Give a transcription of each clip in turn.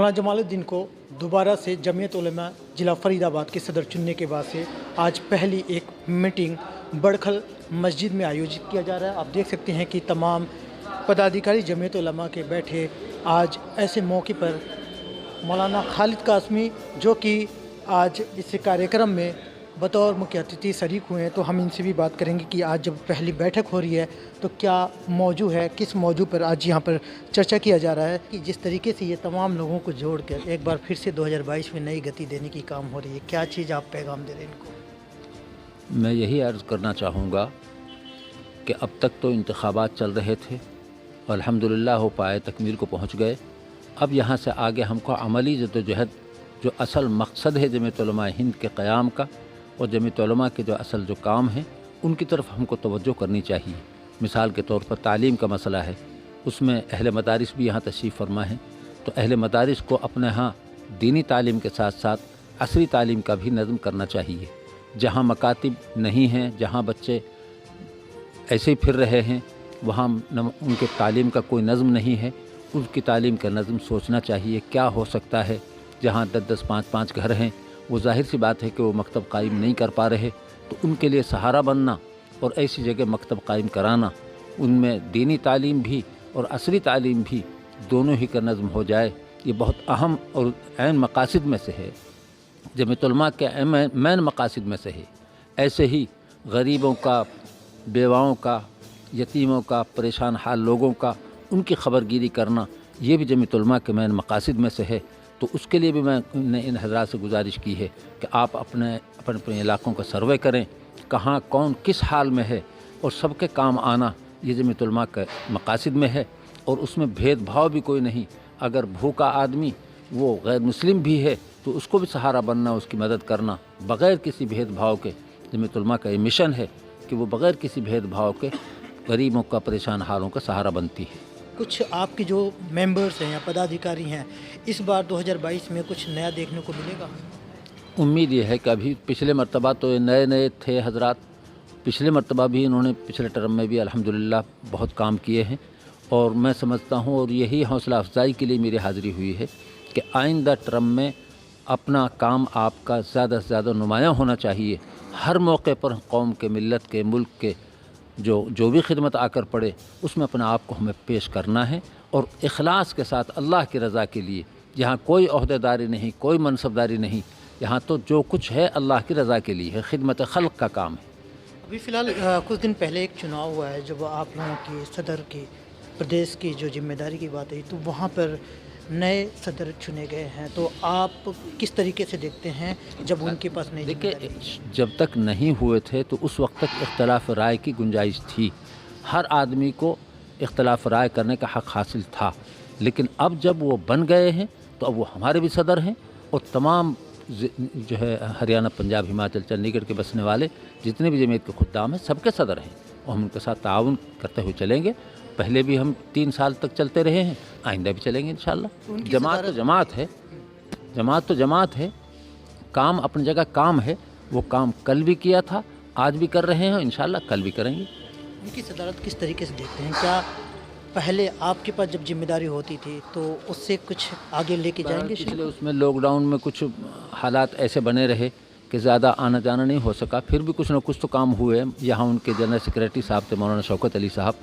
मौलाना जमालुद्दीन को दोबारा से जमीयत उलमा ज़िला फरीदाबाद के सदर चुनने के बाद से आज पहली एक मीटिंग बड़खल मस्जिद में आयोजित किया जा रहा है। आप देख सकते हैं कि तमाम पदाधिकारी जमीयत उलमा के बैठे आज ऐसे मौके पर मौलाना खालिद कासमी जो कि आज इस कार्यक्रम में बतौर मुख्य अतिथि शरीक हुए हैं, तो हम इनसे भी बात करेंगे कि आज जब पहली बैठक हो रही है तो क्या मौजू है, किस मौजू पर आज यहाँ पर चर्चा किया जा रहा है कि जिस तरीके से ये तमाम लोगों को जोड़कर एक बार फिर से 2022 में नई गति देने की काम हो रही है, क्या चीज़ आप पैगाम दे रहे हैं इनको? मैं यही अर्ज़ करना चाहूँगा कि अब तक तो इंतखाबात चल रहे थे और अल्हम्दुलिल्लाह हो पाए तकमील को पहुँच गए। अब यहाँ से आगे हमको अमली जद्दोजहद जो असल मकसद है जमीयत उलमा हिंद के क़याम का और जमीयत उलमा के जो असल जो काम हैं उनकी तरफ हमको तवज्जो करनी चाहिए। मिसाल के तौर पर तालीम का मसला है, उसमें अहले मदारिस भी यहाँ तशरीफ़ फरमा है, तो अहले मदारिस को अपने यहाँ दीनी तालीम के साथ साथ असरी तालीम का भी नज़म करना चाहिए। जहाँ मकातिब नहीं हैं, जहाँ बच्चे ऐसे ही फिर रहे हैं, वहाँ उनके तालीम का कोई नज़म नहीं है, उनकी तालीम का नज़म सोचना चाहिए। क्या हो सकता है, जहाँ 10-10, 5-5 घर हैं, वो ज़ाहिर सी बात है कि वो मकतब कायम नहीं कर पा रहे, तो उनके लिए सहारा बनना और ऐसी जगह मकतब कायम कराना, उनमें दीनी तालीम भी और असरी तालीम भी दोनों ही का नज़म हो जाए, ये बहुत अहम और ऐन मकासिद में से है, जमीयत उलमा के मैन मकासिद में से है। ऐसे ही गरीबों का, बेवाओं का, यतीमों का, परेशान हाल लोगों का, उनकी खबरगिरी करना, ये भी जमीयत उलमा के मैन मकासिद में से है। तो उसके लिए भी मैंने इन हज़रात से गुजारिश की है कि आप अपने इलाक़ों का सर्वे करें, कहाँ कौन किस हाल में है, और सबके काम आना ये जमीयत उलमा के मकासिद में है। और उसमें भेदभाव भी कोई नहीं। अगर भूखा आदमी वो गैर मुस्लिम भी है तो उसको भी सहारा बनना, उसकी मदद करना बग़ैर किसी भेदभाव के। जमीयत उलमा का ये मिशन है कि वो बग़ैर किसी भेदभाव के गरीबों का, परेशान हालों का सहारा बनती है। कुछ आपके जो मेंबर्स हैं या पदाधिकारी हैं, इस बार 2022 में कुछ नया देखने को मिलेगा? उम्मीद ये है कि अभी पिछले मरतबा तो नए थे हजरात, पिछले मरतबा भी इन्होंने पिछले टर्म में भी अल्हम्दुलिल्लाह बहुत काम किए हैं, और मैं समझता हूँ और यही हौसला अफजाई के लिए मेरी हाज़िरी हुई है कि आइंदा टर्म में अपना काम आपका ज़्यादा से ज़्यादा नुमायाँ होना चाहिए। हर मौके पर कौम के, मिल्लत के, मुल्क के जो भी खिदमत आकर पड़े उसमें अपने आप को हमें पेश करना है, और इखलास के साथ अल्लाह की रज़ा के लिए। यहाँ कोई ओहदेदारी नहीं, कोई मनसबदारी नहीं, यहाँ तो जो कुछ है अल्लाह की रज़ा के लिए है, खिदमत खल्क़ का काम है। अभी फ़िलहाल कुछ दिन पहले एक चुनाव हुआ है, जब आप लोगों की सदर की प्रदेश की जो जिम्मेदारी की बात है, तो वहाँ पर नए सदर चुने गए हैं, तो आप किस तरीके से देखते हैं जब उनके पास नहीं? देखिए, जब तक नहीं हुए थे तो उस वक्त तक इख्तलाफ राय की गुंजाइश थी, हर आदमी को इख्तलाफ राय करने का हक़ हासिल था। लेकिन अब जब वो बन गए हैं तो अब वो हमारे भी सदर हैं, और तमाम जो है हरियाणा, पंजाब, हिमाचल, चंडीगढ़ के बसने वाले जितने भी जमीयत के खुद्दाम हैं सबके सदर हैं, और हम उनके साथ ताउन करते हुए चलेंगे। पहले भी हम 3 साल तक चलते रहे हैं, आइंदा भी चलेंगे इंशाअल्लाह। जमात तो जमात है, जमात तो जमात है, काम अपनी जगह काम है। वो काम कल भी किया था, आज भी कर रहे हैं, इंशाअल्लाह कल भी करेंगे। उनकी सदारत किस तरीके से देखते हैं? क्या पहले आपके पास जब जिम्मेदारी होती थी तो उससे कुछ आगे लेके जाएंगे? पिछले उसमें लॉकडाउन में कुछ हालात ऐसे बने रहे कि ज़्यादा आना जाना नहीं हो सका, फिर भी कुछ न कुछ तो काम हुए। यहाँ उनके जनरल सेक्रेटरी साहब थे मौलाना शौकत अली साहब,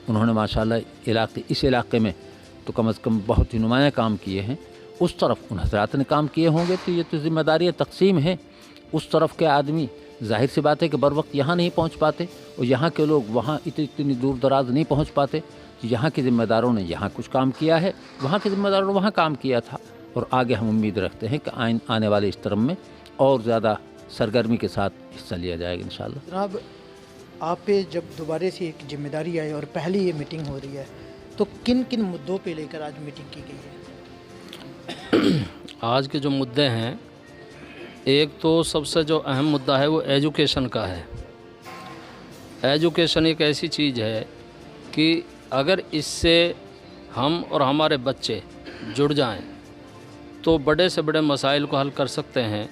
उन्होंने माशाल्लाह इस इलाके में तो कम से कम बहुत ही नुमायाँ काम किए हैं। उस तरफ उन हज़रात ने काम किए होंगे, तो ये तो ज़िम्मेदारियाँ तकसीम है। उस तरफ के आदमी ज़ाहिर सी बात है कि बर वक्त यहाँ नहीं पहुँच पाते, और यहाँ के लोग वहाँ इतनी दूर दराज नहीं पहुँच पाते। यहाँ के ज़िम्मेदारों ने यहाँ कुछ काम किया है, वहाँ के ज़िम्मेदारों ने वहाँ काम किया था, और आगे हम उम्मीद रखते हैं कि आने वाले इस टर्म में और ज़्यादा सरगर्मी के साथ हिस्सा लिया जाएगा इंशाअल्लाह। जनाब, आप पे जब दोबारा से एक जिम्मेदारी आई और पहली ये मीटिंग हो रही है, तो किन किन मुद्दों पे लेकर आज मीटिंग की गई है? आज के जो मुद्दे हैं, एक तो सबसे जो अहम मुद्दा है वो एजुकेशन का है। एजुकेशन एक ऐसी चीज़ है कि अगर इससे हम और हमारे बच्चे जुड़ जाएं तो बड़े से बड़े मसाइल को हल कर सकते हैं,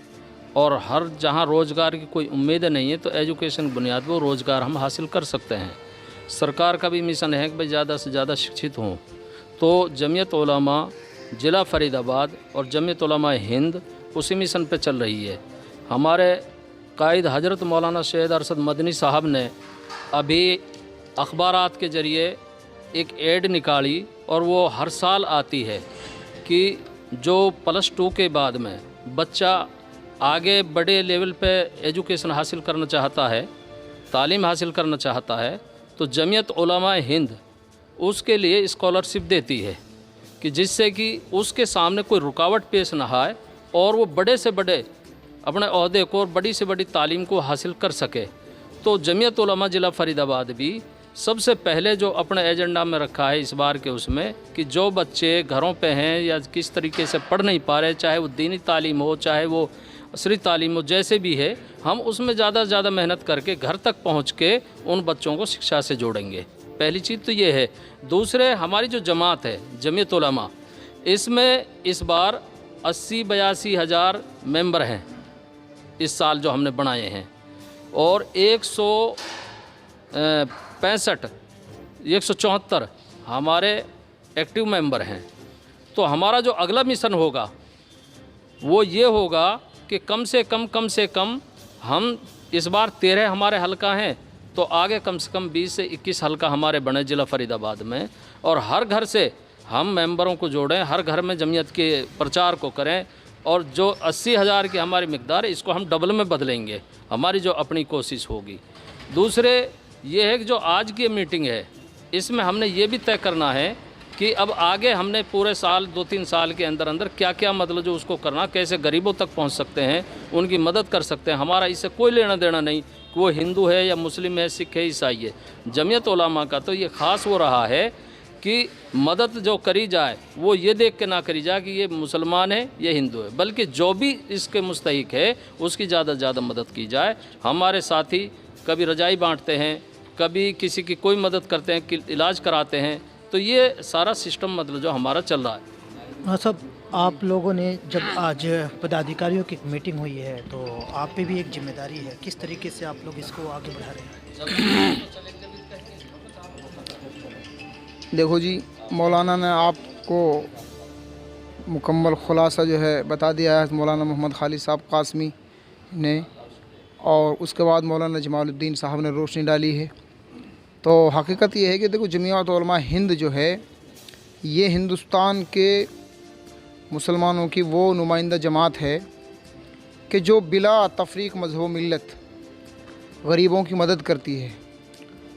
और हर जहां रोज़गार की कोई उम्मीद नहीं है तो एजुकेशन बुनियाद पर रोज़गार हम हासिल कर सकते हैं। सरकार का भी मिशन है कि भाई ज़्यादा से ज़्यादा शिक्षित हों। तो जमीयत उलमा ज़िला फरीदाबाद और जमीयत उलमा हिंद उसी मिशन पे चल रही है। हमारे कायद हज़रत मौलाना सैयद अरशद मदनी साहब ने अभी अखबारात के ज़रिए एक ऐड निकाली और वो हर साल आती है कि जो +2 के बाद में बच्चा आगे बड़े लेवल पे एजुकेशन हासिल करना चाहता है, तालीम हासिल करना चाहता है, तो जमीयत उलमा हिंद उसके लिए स्कॉलरशिप देती है कि जिससे कि उसके सामने कोई रुकावट पेश ना आए और वो बड़े से बड़े अपने ओहदे को और बड़ी से बड़ी तालीम को हासिल कर सके। तो जमीयत उलमा ज़िला फरीदाबाद भी सबसे पहले जो अपने एजेंडा में रखा है इस बार के उसमें कि जो बच्चे घरों पे हैं या किस तरीके से पढ़ नहीं पा रहे, चाहे वो दीनी तालीम हो चाहे वो असरी तालीम हो, जैसे भी है, हम उसमें ज़्यादा से ज़्यादा मेहनत करके घर तक पहुँच के उन बच्चों को शिक्षा से जोड़ेंगे। पहली चीज़ तो ये है। दूसरे, हमारी जो जमात है जमीयत उलमा, इसमें इस बार 80-82 हज़ार मेंबर हैं इस साल जो हमने बनाए हैं और 174 हमारे एक्टिव मेंबर हैं। तो हमारा जो अगला मिशन होगा वो ये होगा कि कम से कम हम इस बार 13 हमारे हलका हैं, तो आगे कम से कम 20 से 21 हलका हमारे बने ज़िला फरीदाबाद में, और हर घर से हम मेंबरों को जोड़ें, हर घर में जमीयत के प्रचार को करें और जो 80 हज़ार की हमारी मिकदार है इसको हम डबल में बदलेंगे, हमारी जो अपनी कोशिश होगी। दूसरे ये है कि जो आज की मीटिंग है इसमें हमने ये भी तय करना है कि अब आगे हमने पूरे साल 2-3 साल के अंदर अंदर क्या क्या मतलब जो उसको करना, कैसे गरीबों तक पहुंच सकते हैं, उनकी मदद कर सकते हैं। हमारा इससे कोई लेना देना नहीं कि वो हिंदू है या मुस्लिम है, सिख है, ईसाई है। जमीयत उलमा का तो ये ख़ास हो रहा है कि मदद जो करी जाए वो ये देख के ना करी जाए कि ये मुसलमान है ये हिंदू है, बल्कि जो भी इसके मुस्तहिक है उसकी ज़्यादा से ज़्यादा मदद की जाए। हमारे साथी कभी रजाई बांटते हैं, कभी किसी की कोई मदद करते हैं कि इलाज कराते हैं, तो ये सारा सिस्टम मतलब जो हमारा चल रहा है। हाँ साहब, आप लोगों ने जब आज पदाधिकारियों की मीटिंग हुई है तो आप पे भी एक जिम्मेदारी है, किस तरीके से आप लोग इसको आगे बढ़ा रहे हैं? देखो जी, मौलाना ने आपको मुकम्मल खुलासा जो है बता दिया है, मौलाना मोहम्मद खालिद साहब कासमी ने, और उसके बाद मौलाना जमालुद्दीन साहब ने रोशनी डाली है। तो हकीकत ये है कि देखो, जमीयत उलमा हिंद जो है ये हिंदुस्तान के मुसलमानों की वो नुमाइंदा जमात है कि जो बिला तफरीक मज़हब मिल्लत गरीबों की मदद करती है,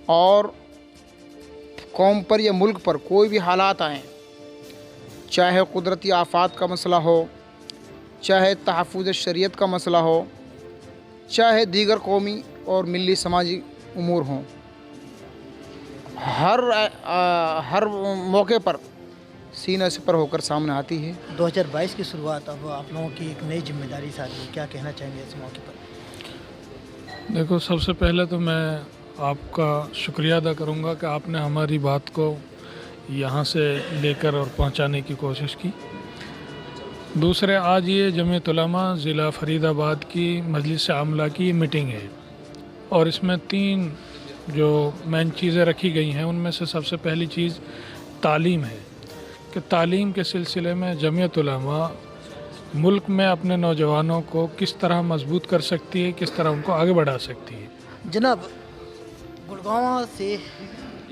और कौम पर या मुल्क पर कोई भी हालात आएँ, चाहे कुदरती आफात का मसला हो, चाहे तहफ़्फ़ुज़ शरीयत का मसला हो, चाहे दीगर कौमी और मिली समाजी उमूर हों, हर मौके पर सीना से पर होकर सामने आती है। 2022 की शुरुआत, अब आप लोगों की एक नई जिम्मेदारी साथी, क्या कहना चाहेंगे इस मौके पर? देखो, सबसे पहले तो मैं आपका शुक्रिया अदा करूंगा कि आपने हमारी बात को यहाँ से लेकर और पहुँचाने की कोशिश की। दूसरे, आज ये जमीयत उलमा ज़िला फरीदाबाद की मजलिस आमला की मीटिंग है और इसमें 3 जो मेन चीज़ें रखी गई हैं उनमें से सबसे पहली चीज़ तालीम है कि तालीम के सिलसिले में जमीयत उलमा मुल्क में अपने नौजवानों को किस तरह मजबूत कर सकती है, किस तरह उनको आगे बढ़ा सकती है। जनाब, गुड़गांव से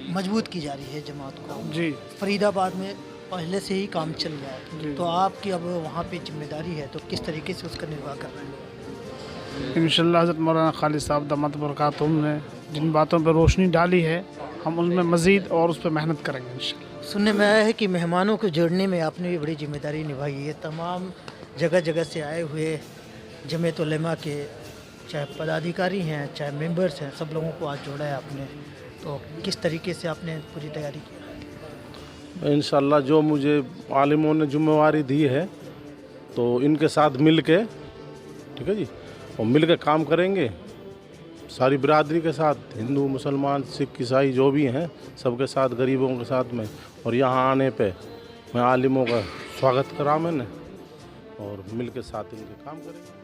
मजबूत की जा रही है जमात को जी, फरीदाबाद में पहले से ही काम चल रहा है, तो आपकी अब वहाँ पे जिम्मेदारी है, तो किस तरीके से उसका निर्वाह कर रहे हैं? इंशाअल्लाह हज़रत मौलाना खालिद साहब दामत बरकातुहूम ने जिन बातों पर रोशनी डाली है, हम उनमें मज़ीद और उस पर मेहनत करेंगे इंशाअल्लाह। सुनने में आया है कि मेहमानों को जोड़ने में आपने भी बड़ी जिम्मेदारी निभाई है। तमाम जगह जगह से आए हुए जमीयत उलमा के चाहे पदाधिकारी हैं चाहे मेंबर्स हैं, सब लोगों को आज जोड़ा है आपने, तो किस तरीके से आपने पूरी तैयारी की? इंशाअल्लाह जो मुझे आलिमों ने जिम्मेवारी दी है तो इनके साथ मिल के, ठीक है जी, और मिल के काम करेंगे सारी बिरादरी के साथ, हिंदू मुसलमान सिख ईसाई जो भी हैं सबके साथ, गरीबों के साथ में। और यहाँ आने पे मैं आलिमों का स्वागत करा मैंने, और मिल के साथ इनके काम करेंगे।